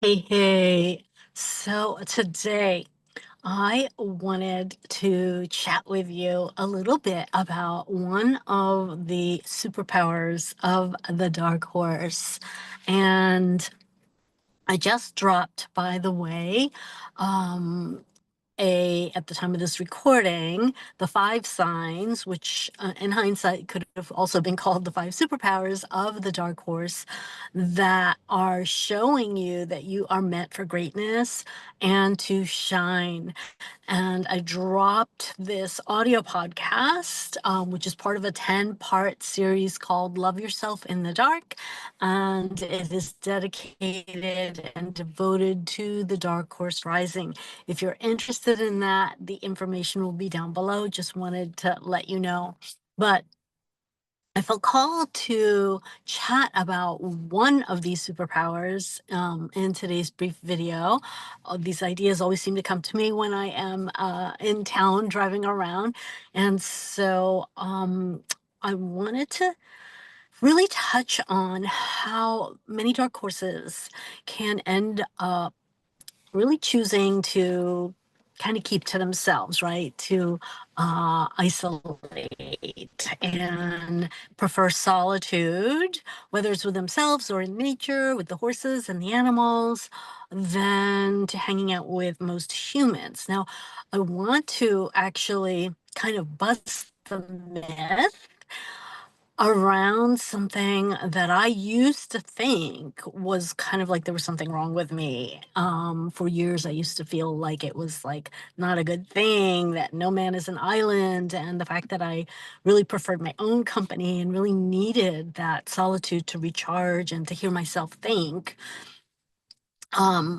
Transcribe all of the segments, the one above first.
Hey. So today I wanted to chat with you a little bit about one of the superpowers of the dark horse. And I just dropped, by the way, um, at the time of this recording, the 5 signs, which in hindsight could have also been called the 5 superpowers of the dark horse, that are showing you that you are meant for greatness and to shine. And I dropped this audio podcast, which is part of a 10-part series called Love Yourself in the Dark. And it is dedicated and devoted to the dark horse rising. If you're interested in that, the information will be down below. Just wanted to let you know. But I felt called to chat about one of these superpowers in today's brief video. These ideas always seem to come to me when I am in town driving around. And so I wanted to really touch on how many dark horses can end up really choosing to kind of keep to themselves, right? To isolate and prefer solitude, whether it's with themselves or in nature, with the horses and the animals, than to hanging out with most humans. Now, I want to actually kind of bust the myth around something that I used to think was kind of like there was something wrong with me. For years, I used to feel like it was like not a good thing, that no man is an island, and the fact that I really preferred my own company and really needed that solitude to recharge and to hear myself think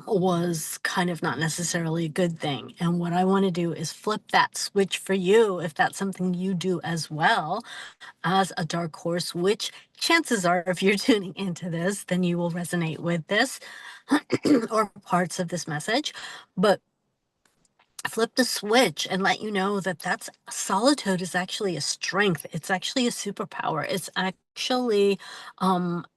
was kind of not necessarily a good thing. And what I want to do is flip that switch for you if that's something you do as well as a dark horse, which chances are, if you're tuning into this, then you will resonate with this or parts of this message. But flip the switch and let you know that that's solitude is actually a strength. It's actually a superpower. It's actually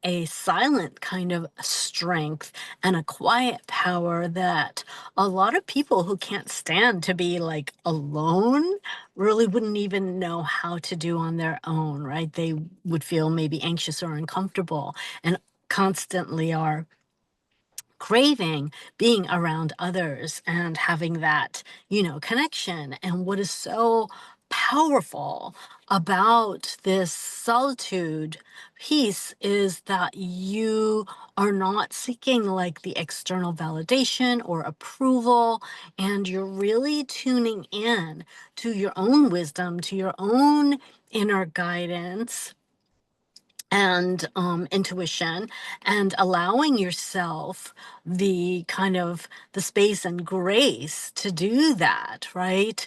a silent kind of strength and a quiet power that a lot of people who can't stand to be like alone really wouldn't even know how to do on their own, right? They would feel maybe anxious or uncomfortable and constantly are craving being around others and having that, connection. And what is so powerful about this solitude piece is that you are not seeking like the external validation or approval, and you're really tuning in to your own wisdom, to your own inner guidance and intuition, and allowing yourself the kind of the space and grace to do that, right?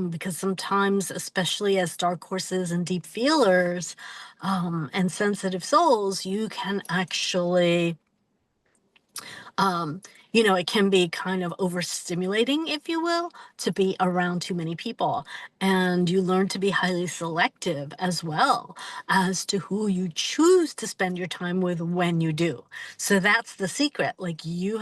Because sometimes, especially as dark horses and deep feelers and sensitive souls, you can actually um, it can be kind of overstimulating, if you will, to be around too many people. And you learn to be highly selective as well as to who you choose to spend your time with when you do. So that's the secret. Like you've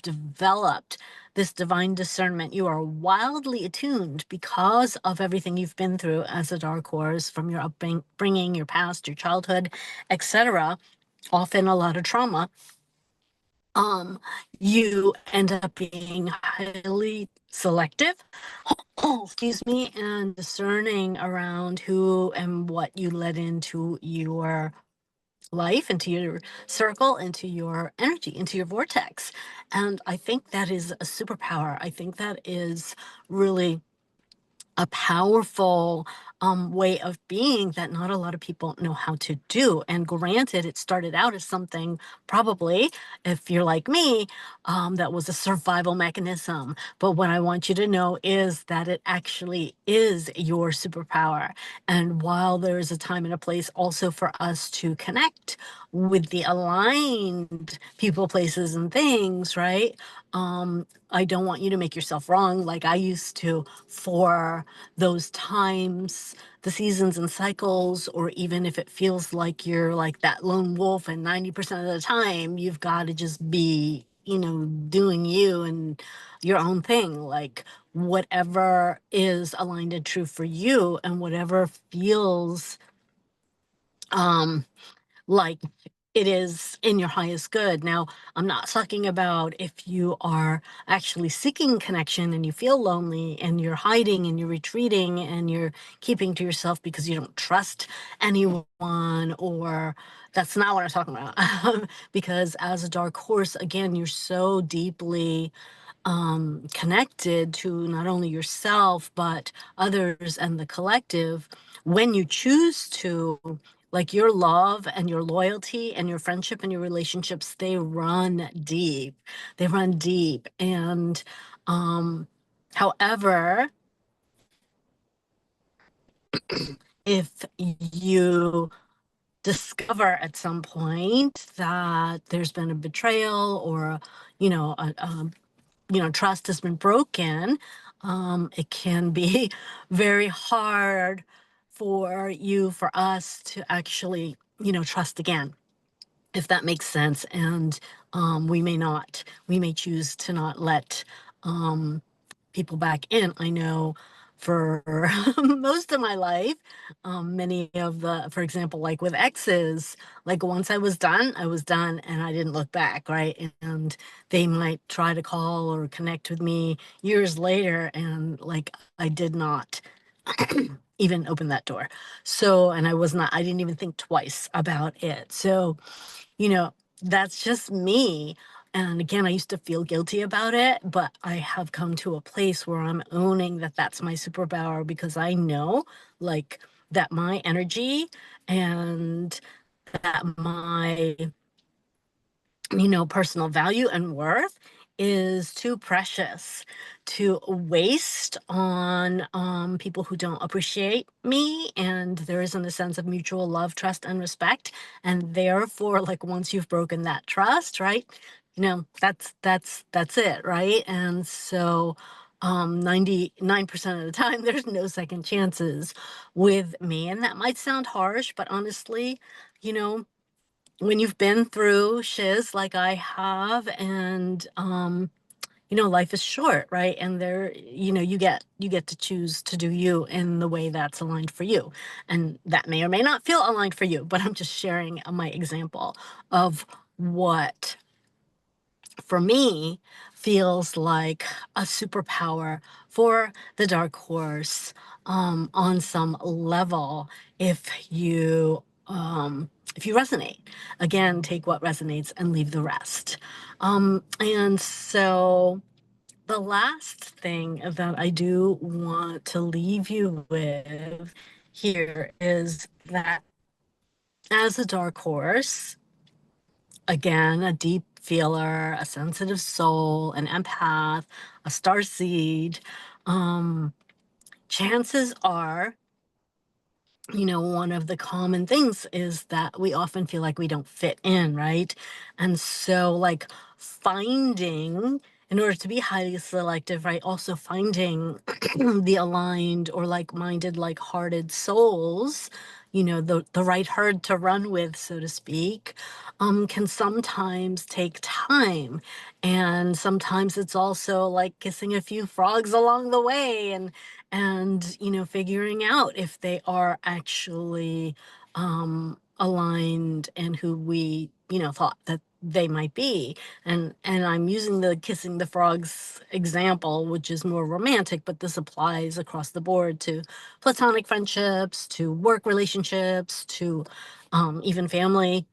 developed this divine discernment. You are wildly attuned because of everything you've been through as a dark horse, from your upbringing, your past, your childhood, etc. Often a lot of trauma. You end up being highly selective, excuse me, and discerning around who and what you let into your life, into your circle, into your energy, into your vortex. And I think that is a superpower. I think that is really a powerful way of being that not a lot of people know how to do. And granted, it started out as something, probably, if you're like me, that was a survival mechanism. But what I want you to know is that it actually is your superpower. And while there is a time and a place also for us to connect with the aligned people, places, and things, right? I don't want you to make yourself wrong like I used to for those times it's the seasons and cycles, or even if it feels like you're like that lone wolf and 90% of the time you've got to just be, doing you and your own thing, like whatever is aligned and true for you and whatever feels like it is in your highest good. Now, I'm not talking about if you are actually seeking connection and you feel lonely and you're hiding and you're retreating and you're keeping to yourself because you don't trust anyone, or that's not what I'm talking about. Because as a dark horse, again, you're so deeply connected to not only yourself, but others and the collective. When you choose to, like, your love and your loyalty and your friendship and your relationships, they run deep. They run deep. And however, if you discover at some point that there's been a betrayal or, trust has been broken, it can be very hard for us to actually, trust again, if that makes sense. And we may choose to not let people back in. I know for most of my life, for example, like with exes, like once I was done, and I didn't look back, right? And they might try to call or connect with me years later, and like I did not even open that door. So, and I didn't even think twice about it. So, that's just me. And again, I used to feel guilty about it, but I have come to a place where I'm owning that that's my superpower, because I know, like, that my energy and that my, personal value and worth is too precious to waste on people who don't appreciate me. And there isn't a sense of mutual love, trust, and respect. And therefore, like, once you've broken that trust, right, that's it, right? And so 99% of the time, there's no second chances with me. And that might sound harsh, but honestly, you know, when you've been through shiz like I have, and life is short, right? And you get to choose to do you in the way that's aligned for you. And that may or may not feel aligned for you, but I'm just sharing my example of what for me feels like a superpower for the dark horse, on some level. If you resonate, again, take what resonates and leave the rest. And so the last thing that I do want to leave you with here is that as a dark horse, again, a deep feeler, a sensitive soul, an empath, a starseed, chances are, one of the common things is that we often feel like we don't fit in, right? And so, like, in order to be highly selective, right, also finding the aligned or like-minded, like-hearted souls, the right herd to run with, so to speak, can sometimes take time. And sometimes it's also like kissing a few frogs along the way, and figuring out if they are actually aligned and who we thought that they might be. And I'm using the kissing the frogs example, which is more romantic, but this applies across the board to platonic friendships, to work relationships, to even family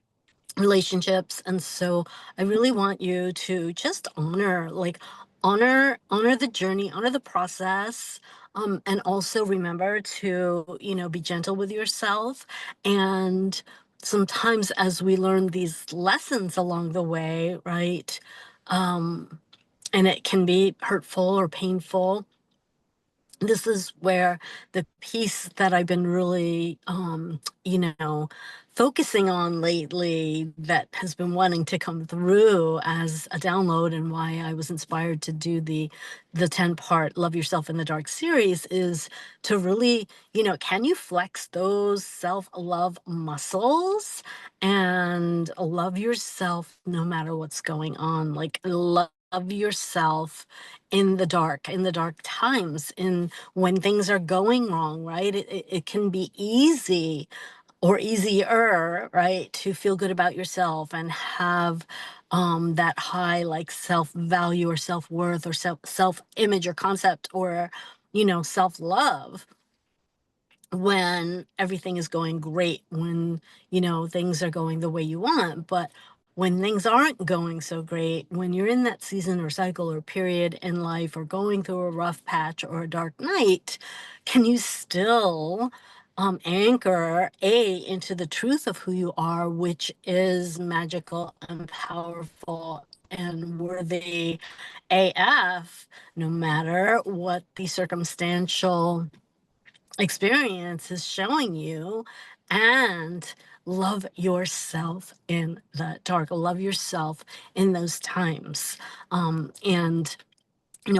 relationships. And so I really want you to just honor the journey, honor the process, and also remember to be gentle with yourself. And sometimes as we learn these lessons along the way, right, and it can be hurtful or painful, this is where the piece that I've been really, focusing on lately, that has been wanting to come through as a download, and why I was inspired to do the 10-part Love Yourself in the Dark series, is to really, can you flex those self-love muscles and love yourself no matter what's going on? Like, love yourself in the dark times, in when things are going wrong, right? It can be easy, or easier, right, to feel good about yourself and have that high, like, self-value or self-worth or self-image or concept, or self-love, when everything is going great, when things are going the way you want. But when things aren't going so great, when you're in that season or cycle or period in life, or going through a rough patch or a dark night, can you still anchor into the truth of who you are, which is magical and powerful and worthy AF, no matter what the circumstantial experience is showing you? And love yourself in the dark, love yourself in those times, and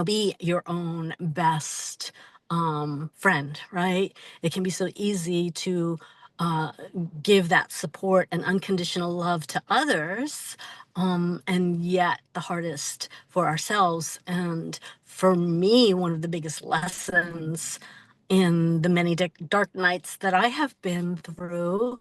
be your own best friend, right? It can be so easy to uh, give that support and unconditional love to others, and yet the hardest for ourselves. And for me, one of the biggest lessons in the many dark nights that I have been through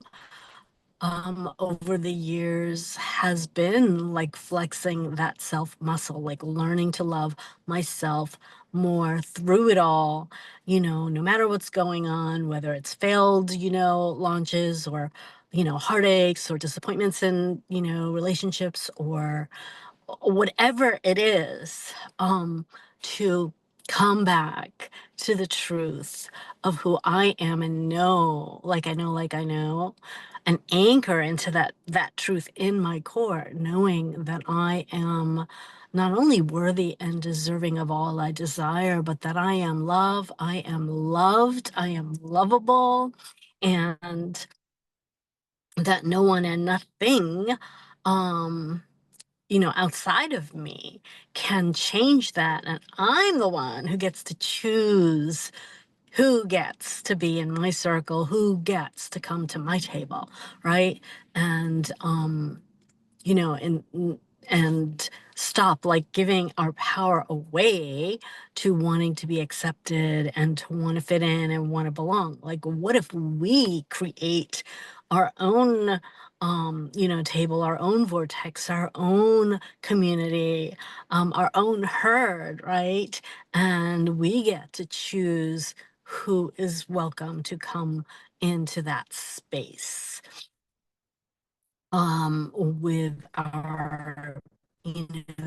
over the years has been like flexing that self muscle, like learning to love myself more through it all, no matter what's going on, whether it's failed, launches, or, heartaches or disappointments in, relationships, or whatever it is, to come back to the truth of who I am, and know, like I know, and anchor into that truth in my core, knowing that I am not only worthy and deserving of all I desire, but that I am love, I am loved, I am lovable, and that no one and nothing, um, outside of me can change that. And I'm the one who gets to choose who gets to be in my circle, who gets to come to my table, right? And you know, and and stop like giving our power away to wanting to be accepted and to want to fit in and want to belong. Like, what if we create our own table, our own vortex, our own community, our own herd, right? And we get to choose who is welcome to come into that space, with our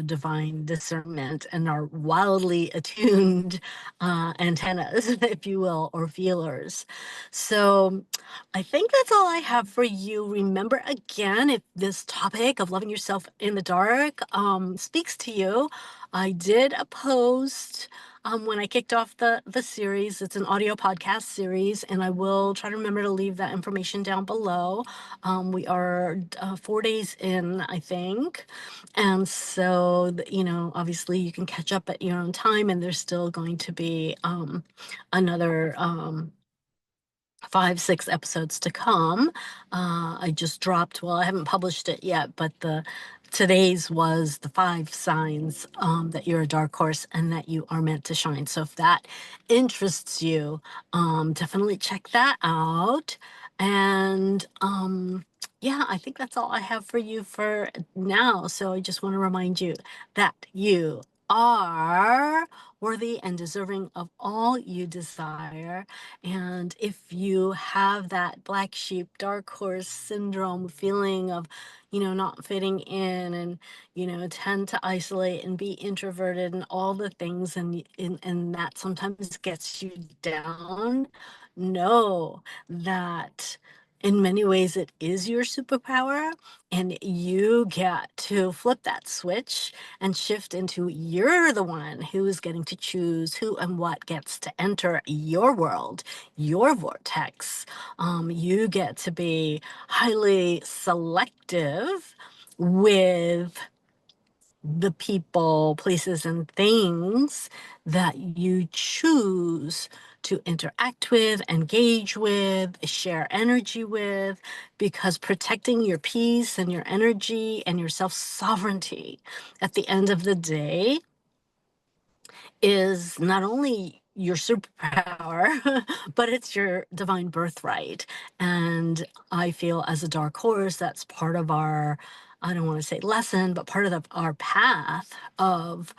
divine discernment and our wildly attuned antennas, if you will, or feelers. So I think that's all I have for you. Remember, again, if this topic of loving yourself in the dark speaks to you, I did a post when I kicked off the series. It's an audio podcast series, and I will try to remember to leave that information down below. We are 4 days in, I think. And so, obviously you can catch up at your own time, and there's still going to be another 5, 6 episodes to come. I just dropped, well, I haven't published it yet, but today's was the 5 signs that you're a dark horse and that you are meant to shine. So if that interests you, definitely check that out. And yeah, I think that's all I have for you for now. So I just want to remind you that you are worthy and deserving of all you desire. And if you have that black sheep, dark horse syndrome, feeling of, not fitting in, and, tend to isolate and be introverted and all the things, and that sometimes gets you down, know that in many ways, it is your superpower, and you get to flip that switch and shift into you're the one who is getting to choose who and what gets to enter your world, your vortex. You get to be highly selective with the people, places, and things that you choose to interact with, engage with, share energy with, because protecting your peace and your energy and your self sovereignty at the end of the day is not only your superpower, but it's your divine birthright. And I feel as a dark horse, that's part of our, I don't want to say lesson, but part of our path of,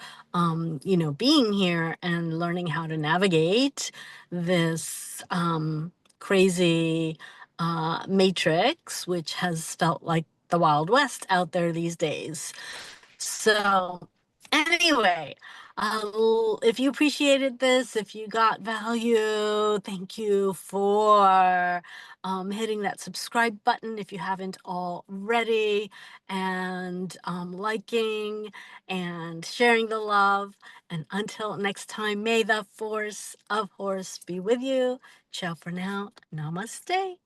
being here and learning how to navigate this crazy matrix, which has felt like the Wild West out there these days. So, anyway, if you appreciated this, if you got value, thank you for hitting that subscribe button if you haven't already, and liking and sharing the love. And until next time, may the force of horse be with you. Ciao for now. Namaste.